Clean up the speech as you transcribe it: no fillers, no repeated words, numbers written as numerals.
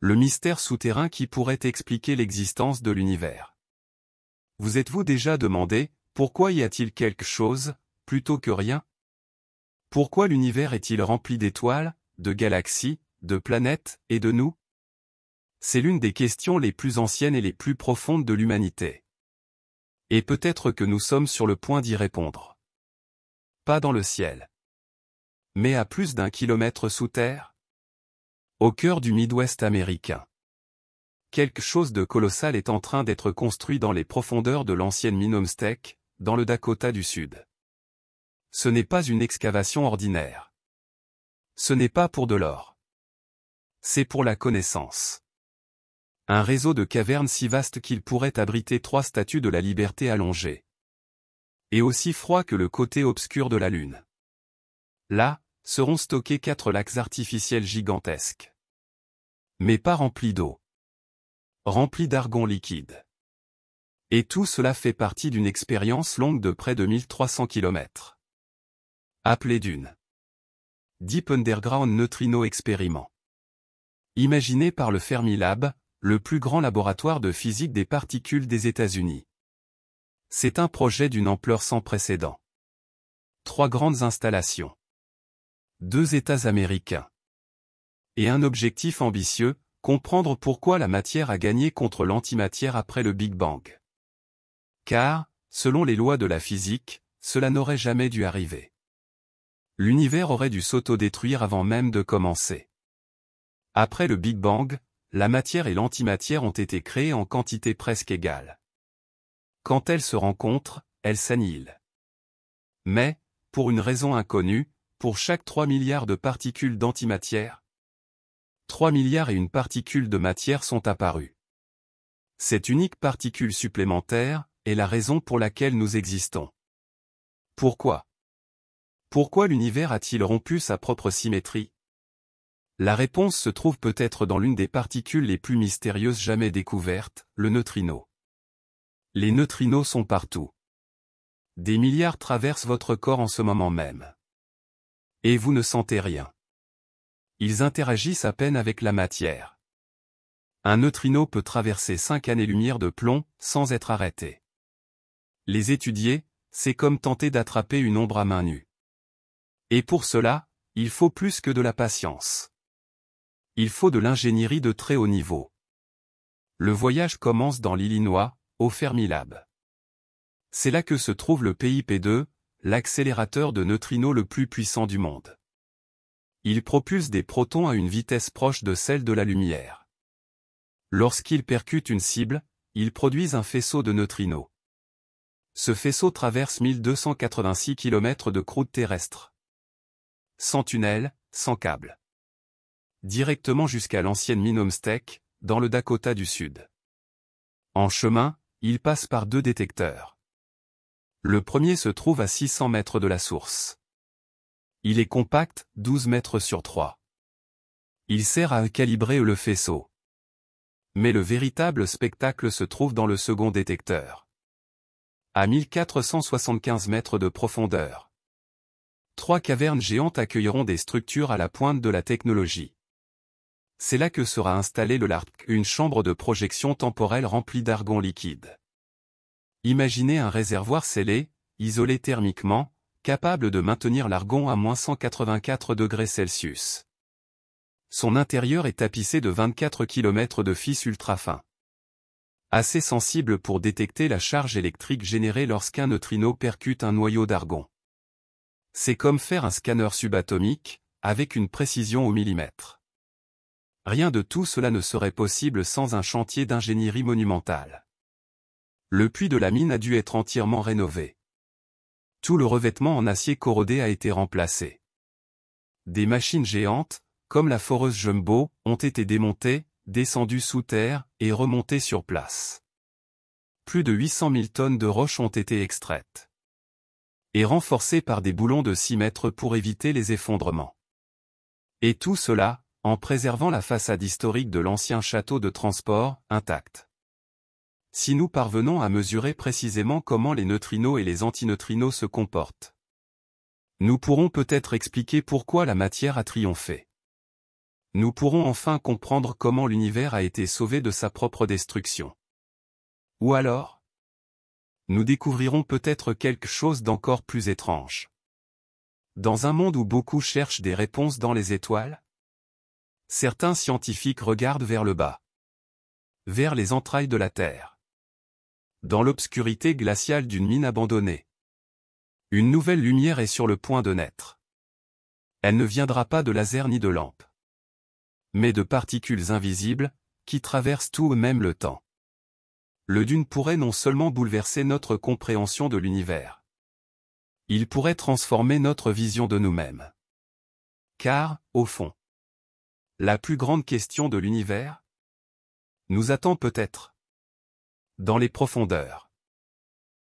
Le mystère souterrain qui pourrait expliquer l'existence de l'univers. Vous êtes-vous déjà demandé, pourquoi y a-t-il quelque chose, plutôt que rien? Pourquoi l'univers est-il rempli d'étoiles, de galaxies, de planètes, et de nous? C'est l'une des questions les plus anciennes et les plus profondes de l'humanité. Et peut-être que nous sommes sur le point d'y répondre. Pas dans le ciel. Mais à plus d'1 kilomètre sous terre? Au cœur du Midwest américain. Quelque chose de colossal est en train d'être construit dans les profondeurs de l'ancienne mine Homestake, dans le Dakota du Sud. Ce n'est pas une excavation ordinaire. Ce n'est pas pour de l'or. C'est pour la connaissance. Un réseau de cavernes si vaste qu'il pourrait abriter 3 statues de la liberté allongées. Et aussi froid que le côté obscur de la Lune. Là, seront stockés 4 lacs artificiels gigantesques. Mais pas remplis d'eau. Remplis d'argon liquide. Et tout cela fait partie d'une expérience longue de près de 1300 km. Appelée d'une Deep Underground Neutrino Experiment. Imaginé par le Fermilab, le plus grand laboratoire de physique des particules des États-Unis. C'est un projet d'une ampleur sans précédent. 3 grandes installations. 2 États américains. Et un objectif ambitieux, comprendre pourquoi la matière a gagné contre l'antimatière après le Big Bang. Car, selon les lois de la physique, cela n'aurait jamais dû arriver. L'univers aurait dû s'autodétruire avant même de commencer. Après le Big Bang, la matière et l'antimatière ont été créées en quantité presque égale. Quand elles se rencontrent, elles s'annihilent. Mais, pour une raison inconnue, pour chaque 3 milliards de particules d'antimatière, 3 milliards et une particules de matière sont apparues. Cette unique particule supplémentaire est la raison pour laquelle nous existons. Pourquoi? Pourquoi l'univers a-t-il rompu sa propre symétrie? La réponse se trouve peut-être dans l'une des particules les plus mystérieuses jamais découvertes, le neutrino. Les neutrinos sont partout. Des milliards traversent votre corps en ce moment même. Et vous ne sentez rien. Ils interagissent à peine avec la matière. Un neutrino peut traverser 5 années-lumière de plomb, sans être arrêté. Les étudier, c'est comme tenter d'attraper une ombre à main nue. Et pour cela, il faut plus que de la patience. Il faut de l'ingénierie de très haut niveau. Le voyage commence dans l'Illinois, au Fermilab. C'est là que se trouve le PIP2, l'accélérateur de neutrinos le plus puissant du monde. Il propulse des protons à une vitesse proche de celle de la lumière. Lorsqu'ils percutent une cible, ils produisent un faisceau de neutrinos. Ce faisceau traverse 1286 km de croûte terrestre. Sans tunnel, sans câble. Directement jusqu'à l'ancienne mine Homestake, dans le Dakota du Sud. En chemin, il passe par 2 détecteurs. Le premier se trouve à 600 mètres de la source. Il est compact, 12 mètres sur 3. Il sert à calibrer le faisceau. Mais le véritable spectacle se trouve dans le second détecteur. À 1475 mètres de profondeur. 3 cavernes géantes accueilleront des structures à la pointe de la technologie. C'est là que sera installé le LARP, une chambre de projection temporelle remplie d'argon liquide. Imaginez un réservoir scellé, isolé thermiquement, capable de maintenir l'argon à -184 degrés Celsius. Son intérieur est tapissé de 24 km de fils ultra fins. Assez sensible pour détecter la charge électrique générée lorsqu'un neutrino percute un noyau d'argon. C'est comme faire un scanner subatomique, avec une précision au millimètre. Rien de tout cela ne serait possible sans un chantier d'ingénierie monumental. Le puits de la mine a dû être entièrement rénové. Tout le revêtement en acier corrodé a été remplacé. Des machines géantes, comme la foreuse Jumbo, ont été démontées, descendues sous terre et remontées sur place. Plus de 800 000 tonnes de roches ont été extraites. Et renforcées par des boulons de 6 mètres pour éviter les effondrements. Et tout cela, en préservant la façade historique de l'ancien château de transport, intacte. Si nous parvenons à mesurer précisément comment les neutrinos et les antineutrinos se comportent, nous pourrons peut-être expliquer pourquoi la matière a triomphé. Nous pourrons enfin comprendre comment l'univers a été sauvé de sa propre destruction. Ou alors, nous découvrirons peut-être quelque chose d'encore plus étrange. Dans un monde où beaucoup cherchent des réponses dans les étoiles, certains scientifiques regardent vers le bas, vers les entrailles de la Terre. Dans l'obscurité glaciale d'une mine abandonnée, une nouvelle lumière est sur le point de naître. Elle ne viendra pas de laser ni de lampe, mais de particules invisibles, qui traversent tout même le temps. Le dune pourrait non seulement bouleverser notre compréhension de l'univers, il pourrait transformer notre vision de nous-mêmes. Car, au fond, la plus grande question de l'univers nous attend peut-être dans les profondeurs.